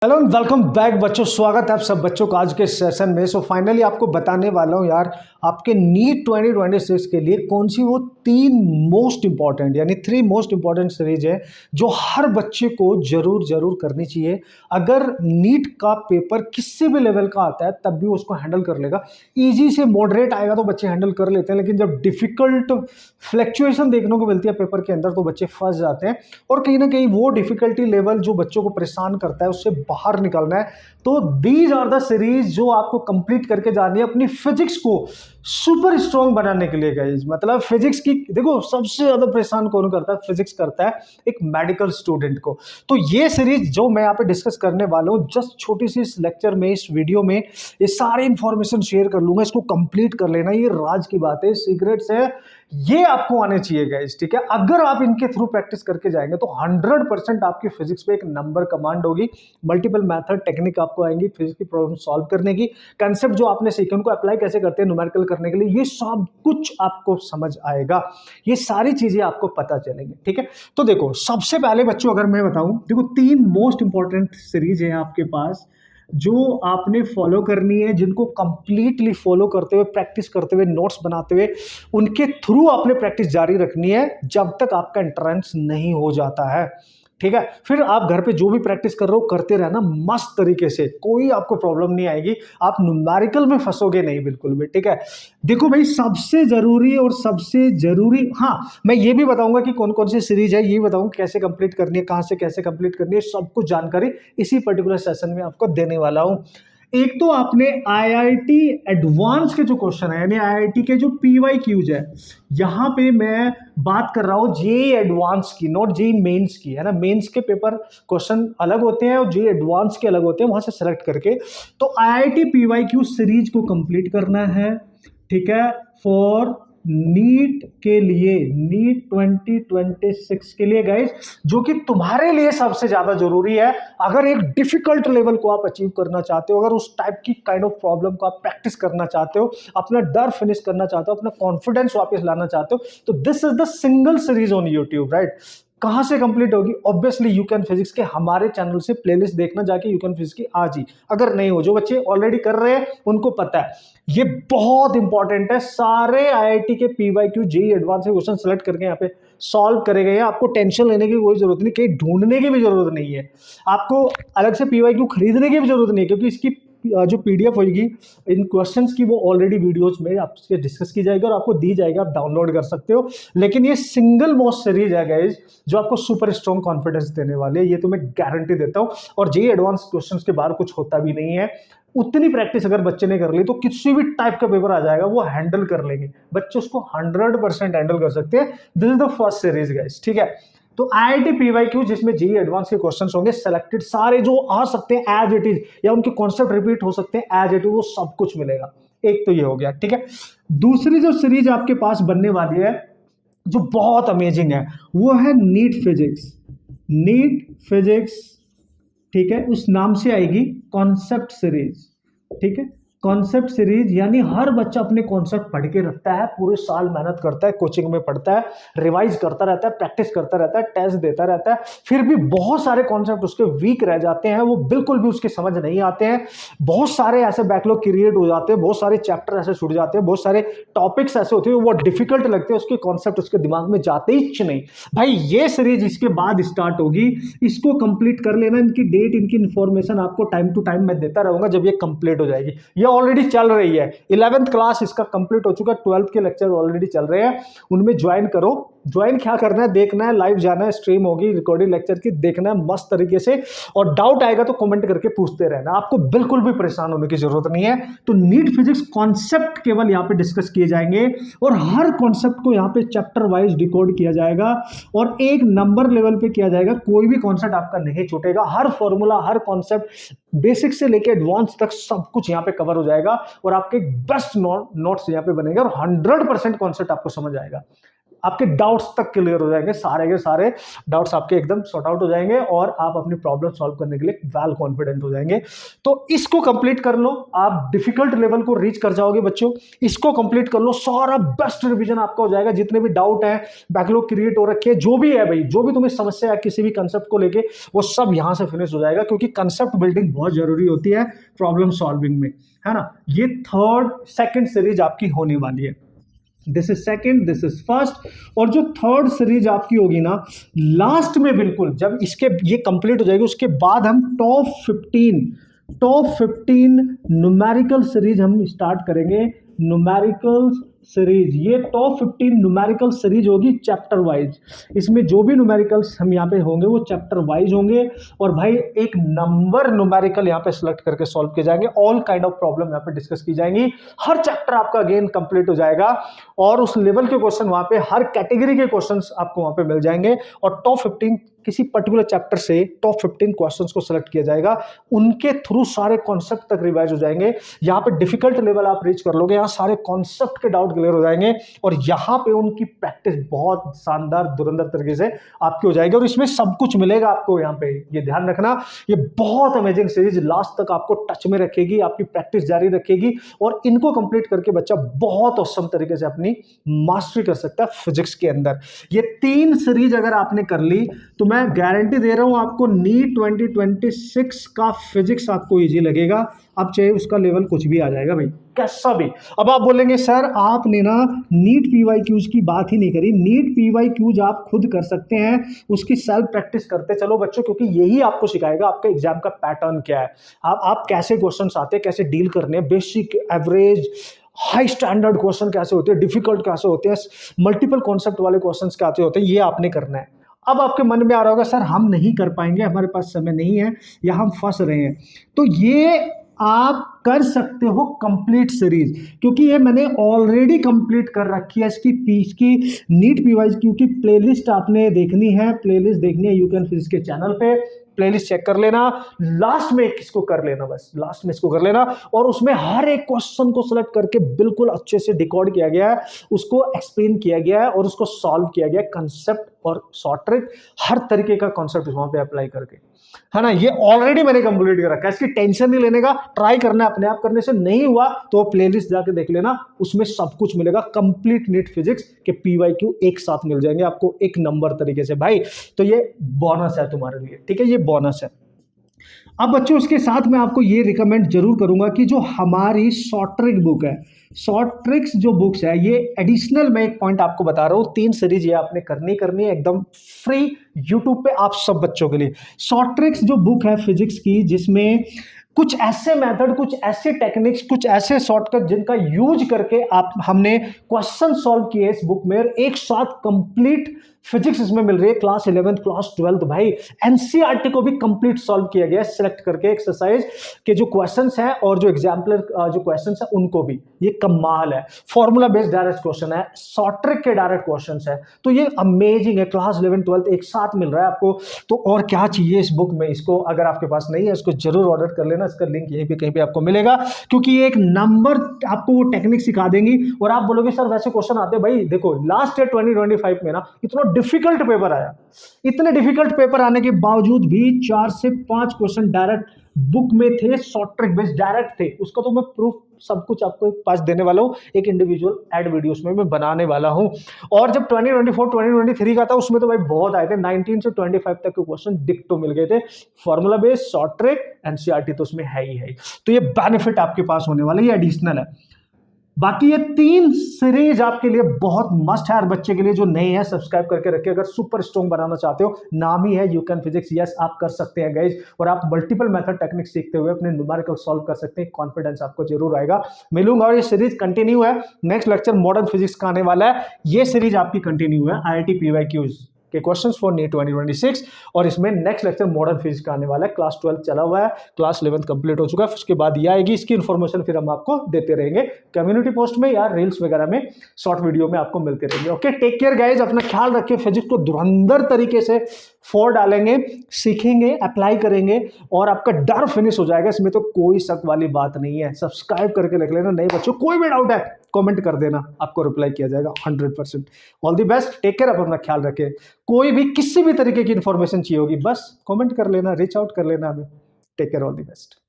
Hello and welcome back बच्चों, स्वागत है आप सब बच्चों का आज के सेशन में। फाइनली आपको बताने वाला हूँ यार, आपके नीट 2026 के लिए कौन सी वो तीन मोस्ट इंपॉर्टेंट यानी थ्री मोस्ट इंपॉर्टेंट सीरीज है जो हर बच्चे को जरूर करनी चाहिए। अगर नीट का पेपर किसी भी लेवल का आता है तब भी उसको हैंडल कर लेगा। इजी से मॉडरेट आएगा तो बच्चे हैंडल कर लेते हैं, लेकिन जब डिफिकल्ट फ्लैक्चुएशन देखने को मिलती है पेपर के अंदर तो बच्चे फंस जाते हैं। और कहीं ना कहीं वो डिफिकल्टी लेवल जो बच्चों को परेशान करता है उससे बाहर निकलना है तो दीज आर द सीरीज जो आपको कंप्लीट करके जानी है अपनी फिजिक्स को सुपर स्ट्रॉन्ग बनाने के लिए। गाइस मतलब फिजिक्स की देखो सबसे ज्यादा परेशान कौन करता है? फिजिक्स करता है एक मेडिकल स्टूडेंट को। तो ये सीरीज जो मैं यहाँ पे डिस्कस करने वाला हूँ, जस्ट छोटी सी इस लेक्चर में, इस वीडियो में ये सारी इंफॉर्मेशन शेयर कर लूंगा। इसको कंप्लीट कर लेना, ये राज की बात है, सीक्रेट्स है, ये आपको आने चाहिए गाइस, ठीक है। अगर आप इनके थ्रू प्रैक्टिस करके जाएंगे तो 100% आपकी फिजिक्स पे एक नंबर कमांड होगी। मल्टीपल मेथड टेक्निक आपको आएंगी फिजिक्स की प्रॉब्लम सॉल्व करने की। कंसेप्ट जो आपने सीखे उनको अप्लाई कैसे करते हैं न्यूमेरिकल करने के लिए, ये सब कुछ आपको समझ आएगा। ये सारी चीजें आपको पता चलेंगी, ठीक है। तो देखो सबसे पहले बच्चों अगर मैं बताऊं, देखो तीन मोस्ट इंपॉर्टेंट सीरीज है आपके पास जो आपने फॉलो करनी है, जिनको कंप्लीटली फॉलो करते हुए, प्रैक्टिस करते हुए, नोट्स बनाते हुए, उनके थ्रू आपने प्रैक्टिस जारी रखनी है जब तक आपका एंट्रेंस नहीं हो जाता है, ठीक है। फिर आप घर पे जो भी प्रैक्टिस कर रहे हो करते रहना मस्त तरीके से, कोई आपको प्रॉब्लम नहीं आएगी, आप न्यूमेरिकल में फंसोगे नहीं बिल्कुल भी, ठीक है। देखो भाई सबसे जरूरी और सबसे जरूरी, हाँ मैं ये भी बताऊंगा कि कौन कौन सी सीरीज है, ये बताऊंगा कैसे कंप्लीट करनी है, कहां से कैसे कंप्लीट करनी है, सब कुछ जानकारी इसी पर्टिकुलर सेशन में आपको देने वाला हूं। एक तो आपने आईआईटी एडवांस के जो क्वेश्चन है यानी आईआईटी के जो पीवाईक्यूज है, यहां पे मैं बात कर रहा हूं जेईई एडवांस की, नॉट जेईई मेंस की, है ना। मेंस के पेपर क्वेश्चन अलग होते हैं और जेईई एडवांस के अलग होते हैं, वहां से सेलेक्ट करके तो आईआईटी पीवाईक्यू सीरीज को कंप्लीट करना है, ठीक है। फॉर नीट के लिए, नीट 2026 के लिए गाइस, जो कि तुम्हारे लिए सबसे ज्यादा जरूरी है। अगर एक डिफिकल्ट लेवल को आप अचीव करना चाहते हो, अगर उस टाइप की काइंड ऑफ प्रॉब्लम को आप प्रैक्टिस करना चाहते हो, अपना डर फिनिश करना चाहते हो, अपना कॉन्फिडेंस वापस लाना चाहते हो, तो this is the single series on YouTube, right. कहां से कंप्लीट होगी? ऑब्वियसली यू कैन फिजिक्स के हमारे चैनल से प्लेलिस्ट देखना जाके, यू कैन फिजिक्स की आज ही। अगर नहीं हो, जो बच्चे ऑलरेडी कर रहे हैं उनको पता है, ये बहुत इंपॉर्टेंट है। सारे आईआईटी के पीवाईक्यू जेईई एडवांस के क्वेश्चन सेलेक्ट करके यहाँ पे सॉल्व करे गए हैं। आपको टेंशन लेने की कोई जरूरत नहीं, कहीं ढूंढने की भी जरूरत नहीं है, आपको अलग से पीवाईक्यू खरीदने की भी जरूरत नहीं है, क्योंकि इसकी जो पीडीएफ होगी इन क्वेश्चंस की वो ऑलरेडी वीडियोस में आपसे डिस्कस की जाएगी और आपको दी जाएगी, आप डाउनलोड कर सकते हो। लेकिन ये सिंगल मोस्ट सीरीज है गाइस जो आपको सुपर स्ट्रॉन्ग कॉन्फिडेंस देने वाले है, ये तो मैं गारंटी देता हूं। और जेईई एडवांस क्वेश्चंस के बाहर कुछ होता भी नहीं है। उतनी प्रैक्टिस अगर बच्चे ने कर ली तो किसी भी टाइप का पेपर आ जाएगा वो हैंडल कर लेंगे, बच्चे उसको 100% हैंडल कर सकते हैं। This is the first series guys, ठीक है। तो आईआईटी पीवाईक्यू जिसमें जेईई एडवांस के क्वेश्चंस होंगे सेलेक्टेड, सारे जो आ सकते हैं एज इट इज या उनके कॉन्सेप्ट रिपीट हो सकते हैं एज इट इज, वो सब कुछ मिलेगा। एक तो ये हो गया, ठीक है। दूसरी जो सीरीज आपके पास बनने वाली है जो बहुत अमेजिंग है वो है नीट फिजिक्स। नीट फिजिक्स, ठीक है, उस नाम से आएगी कॉन्सेप्ट सीरीज, ठीक है। कॉन्सेप्ट सीरीज यानी हर बच्चा अपने कॉन्सेप्ट पढ़ के रखता है, पूरे साल मेहनत करता है, कोचिंग में पढ़ता है, रिवाइज करता रहता है, प्रैक्टिस करता रहता है, टेस्ट देता रहता है, फिर भी बहुत सारे कॉन्सेप्ट उसके वीक रह जाते हैं, वो बिल्कुल भी उसके समझ नहीं आते हैं। बहुत सारे ऐसे बैकलॉग क्रिएट हो जाते हैं, बहुत सारे चैप्टर ऐसे छूट जाते हैं, बहुत सारे टॉपिक्स ऐसे होते हैं वो डिफिकल्ट लगते हैं, उसके कॉन्सेप्ट उसके दिमाग में जाते ही नहीं। भाई ये सीरीज इसके बाद स्टार्ट होगी, इसको कंप्लीट कर लेना। इनकी डेट, इनकी इंफॉर्मेशन आपको टाइम टू टाइम मैं देता रहूंगा जब ये कंप्लीट हो जाएगी। ये ऑलरेडी चल रही है, 11th क्लास इसका कंप्लीट हो चुका है, 12th के लेक्चर ऑलरेडी चल रहे हैं, उनमें ज्वाइन करो। ज्वाइन क्या करना है, देखना है, लाइव जाना है, स्ट्रीम होगी रिकॉर्डिंग लेक्चर की, देखना है मस्त तरीके से, और डाउट आएगा तो कमेंट करके पूछते रहना, आपको बिल्कुल भी परेशान होने की जरूरत नहीं है। तो नीट फिजिक्स कॉन्सेप्ट केवल यहाँ पे डिस्कस किए जाएंगे और हर कॉन्सेप्ट को यहाँ पे चैप्टर वाइज डिकोड किया जाएगा और एक नंबर लेवल पे किया जाएगा। कोई भी कॉन्सेप्ट आपका नहीं छूटेगा, हर फॉर्मूला, हर कॉन्सेप्ट बेसिक से लेके एडवांस तक सब कुछ यहाँ पे कवर हो जाएगा और आपके बेस्ट नोट्स यहाँ पे बनेंगे और 100% कॉन्सेप्ट आपको समझ आएगा। आपके डाउट्स तक क्लियर हो जाएंगे, सारे के सारे डाउट्स आपके एकदम सॉर्ट आउट हो जाएंगे और आप अपनी प्रॉब्लम सॉल्व करने के लिए वेल कॉन्फिडेंट हो जाएंगे। तो इसको कंप्लीट कर लो, आप डिफिकल्ट लेवल को रीच कर जाओगे बच्चों। इसको कंप्लीट कर लो, सारा बेस्ट रिवीजन आपका हो जाएगा। जितने भी डाउट है, बैकलॉग क्रिएट हो रखे हैं, जो भी है भाई, जो भी तुम्हें समस्या है किसी भी कंसेप्ट को लेके, वो सब यहां से फिनिश हो जाएगा, क्योंकि कंसेप्ट बिल्डिंग बहुत जरूरी होती है प्रॉब्लम सॉल्विंग में, है ना। ये सेकंड सीरीज आपकी होने वाली है। This is second, this is first. और जो थर्ड सीरीज आपकी होगी ना, लास्ट में बिल्कुल जब इसके ये कंप्लीट हो जाएगी, उसके बाद हम टॉप 15 न्यूमेरिकल सीरीज हम स्टार्ट करेंगे। न्यूमेरिकल सीरीज, ये टॉप 15 न्यूमेरिकल सीरीज होगी चैप्टर वाइज। इसमें जो भी न्यूमेरिकल्स हम यहाँ पे होंगे वो चैप्टर वाइज होंगे, और भाई एक नंबर न्यूमेरिकल यहाँ पे सिलेक्ट करके सॉल्व किए जाएंगे। ऑल काइंड ऑफ प्रॉब्लम यहाँ पे डिस्कस की जाएंगी। हर चैप्टर आपका अगेन कंप्लीट हो जाएगा, और उस लेवल के क्वेश्चन वहाँ पे, हर कैटेगरी के क्वेश्चंस आपको वहाँ पे मिल जाएंगे। और टॉप 15 किसी पर्टिकुलर चैप्टर से टॉप 15 क्वेश्चंस को सिलेक्ट किया जाएगा, उनके थ्रू सारे कॉन्सेप्ट तक रिवाइज हो जाएंगे। यहाँ पे डिफिकल्ट लेवल आप रीच कर लोगे, यहाँ सारे कॉन्सेप्ट के डाउट क्लियर हो जाएंगे, और यहाँ पे उनकी प्रैक्टिस बहुत शानदार धुरंधर तरीके से आपकी हो जाएगी। और इसमें सब कुछ मिलेगा आपको यहाँ पे, ये ध्यान रखना। ये बहुत अमेजिंग सीरीज लास्ट तक आपको टच में रखेगी, आपकी प्रैक्टिस जारी रखेगी, और इनको कंप्लीट करके बच्चा बहुत औसम तरीके से अपनी मास्टरी कर सकता है फिजिक्स के अंदर। ये 3 सीरीज अगर आपने कर ली तो मैं गारंटी दे रहा हूं आपको नीट 2026 का फिजिक्स आपको इजी लगेगा। अब चाहे उसका लेवल कुछ भी आ जाएगा भाई, कैसा भी। अब आप बोलेंगे सर आपने ना नीट पीवाईक्यूज की बात ही नहीं करी। नीट पीवाईक्यूज आप खुद कर सकते हैं, उसकी सेल्फ प्रैक्टिस करते चलो बच्चों, क्योंकि यही आपको सिखाएगा आपका एग्जाम का पैटर्न क्या है, आप कैसे क्वेश्चंस आते हैं, कैसे डील करने हैं, basic, average, high standard question कैसे होते हैं, डिफिकल्ट कैसे होते हैं, मल्टीपल कॉन्सेप्ट वाले क्वेश्चंस कैसे होते हैं, ये आपने करना है। अब आपके मन में आ रहा होगा सर हम नहीं कर पाएंगे, हमारे पास समय नहीं है, या हम फंस रहे हैं, तो ये आप कर सकते हो कंप्लीट सीरीज, क्योंकि ये मैंने ऑलरेडी कंप्लीट कर रखी है। इसकी नीट पीवाईक्यू की प्लेलिस्ट आपने देखनी है, प्लेलिस्ट देखनी है यू कैन फिजिक्स के चैनल पे, प्लेलिस्ट चेक कर लेना। लास्ट में इसको कर लेना, बस लास्ट में इसको कर लेना, और उसमें हर एक क्वेश्चन को सिलेक्ट करके बिल्कुल अच्छे से डिकोड किया गया है, उसको एक्सप्लेन किया गया है, और उसको सॉल्व किया गया है, कंसेप्ट और शॉर्ट ट्रिक, हर तरीके का कॉन्सेप्ट वहां पे अप्लाई करके, है ना। ये ऑलरेडी मैंने कंप्लीट कर रखा है, इसकी टेंशन नहीं लेने का, ट्राई करना है अपने आप करने से। नहीं हुआ तो प्लेलिस्ट जाके देख लेना, उसमें सब कुछ मिलेगा। कंप्लीट नीट फिजिक्स के पीवाईक्यू एक साथ मिल जाएंगे आपको एक नंबर तरीके से भाई। तो ये बोनस है तुम्हारे लिए, ठीक है, ये बोनस है। अब बच्चों उसके साथ मैं आपको ये रिकमेंड जरूर करूंगा कि जो हमारी शॉर्ट ट्रिक बुक है, शॉर्ट ट्रिक्स जो बुक्स है, ये एडिशनल मैं एक पॉइंट आपको बता रहा हूँ, 3 सीरीज ये आपने करनी है एकदम फ्री यूट्यूब पे आप सब बच्चों के लिए। शॉर्ट ट्रिक्स जो बुक है फिजिक्स की, जिसमें कुछ ऐसे मेथड, कुछ ऐसे टेक्निक्स, कुछ ऐसे शॉर्टकट जिनका यूज करके हमने क्वेश्चन सॉल्व किए इस बुक में, एक साथ कंप्लीट फिजिक्स इसमें मिल रही है, क्लास 11th क्लास 12th भाई। एनसीईआरटी को भी कंप्लीट सॉल्व किया गया है, सिलेक्ट करके एक्सरसाइज के जो क्वेश्चंस हैं और जो एग्जाम्पलर जो क्वेश्चंस हैं उनको भी। ये कमाल है, फॉर्मूला बेस्ड डायरेक्ट क्वेश्चन है, शॉर्ट ट्रिक के डायरेक्ट क्वेश्चंस है, तो ये अमेजिंग है। क्लास 11th 12th एक साथ मिल रहा है आपको, तो और क्या चाहिए इस बुक में। इसको अगर आपके पास नहीं है, इसको जरूर ऑर्डर कर लेना, इसका लिंक यहीं पे कहीं पे आपको मिलेगा, क्योंकि ये एक नंबर आपको वो टेक्निक सिखा देंगी। और आप बोलोगे सर वैसे क्वेश्चन आते हैं, भाई देखो लास्ट ईयर 2025 में ना इतना डिफिकल्ट पेपर आया, इतने डिफिकल्ट पेपर आने के बावजूद भी 4 से 5 क्वेश्चन डायरेक्ट बुक में थे, शॉर्ट ट्रिक बेस्ड डायरेक्ट थे। उसका तो मैं प्रूफ सब कुछ आपको एक पास देने वाला हूं, एक इंडिविजुअल एड वीडियोस में मैं बनाने वाला हूं। और जब 2024 2023 का था उसमें तो भाई बहुत आए थे, 19 से 25 तक के क्वेश्चन डिक्टो मिल गए थे, formula based, short trick, NCERT तो उसमें है ही है। तो ये बेनिफिट आपके पास होने वाला है, ये एडिशनल है। बाकी ये 3 सीरीज आपके लिए बहुत मस्ट है हर बच्चे के लिए जो नए हैं, सब्सक्राइब करके रखिए। अगर सुपर स्ट्रॉन्ग बनाना चाहते हो, नाम ही है यू कैन फिजिक्स, यस आप कर सकते हैं गाइज, और आप मल्टीपल मेथड टेक्निक सीखते हुए अपने न्यूमेरिकल सॉल्व कर सकते हैं, कॉन्फिडेंस आपको जरूर आएगा। मिलूंगा, और ये सीरीज कंटिन्यू है। नेक्स्ट लेक्चर मॉडर्न फिजिक्स का आने वाला है, ये सीरीज आपकी कंटिन्यू है, आईआईटी पीवाईक्यूज के क्वेश्चंस फॉर नीट 2026, और इसमें नेक्स्ट लेक्चर मॉडर्न फिजिक्स का आने वाला है। क्लास 12 चला हुआ है, क्लास 11 कंप्लीट हो चुका है, उसके बाद ये आएगी। इसकी इन्फॉर्मेशन फिर हम आपको देते रहेंगे कम्युनिटी पोस्ट में या रील्स वगैरह में, शॉर्ट वीडियो में आपको मिलते रहेंगे। ओके, टेक केयर गाइज, अपना ख्याल रखिए। फिजिक्स को धुरंधर तरीके से फोड़ डालेंगे, सीखेंगे, अप्लाई करेंगे, और आपका डर फिनिश हो जाएगा, इसमें तो कोई शक वाली बात नहीं है। सब्सक्राइब करके रख लेना। नए बच्चों कोई भी डाउट है कमेंट कर देना, आपको रिप्लाई किया जाएगा 100%। All the best, take care, आप अपना ख्याल रखें। कोई भी किसी भी तरीके की इन्फॉर्मेशन चाहिए होगी बस कमेंट कर लेना, रीच आउट कर लेना हमें। Take care, all the best.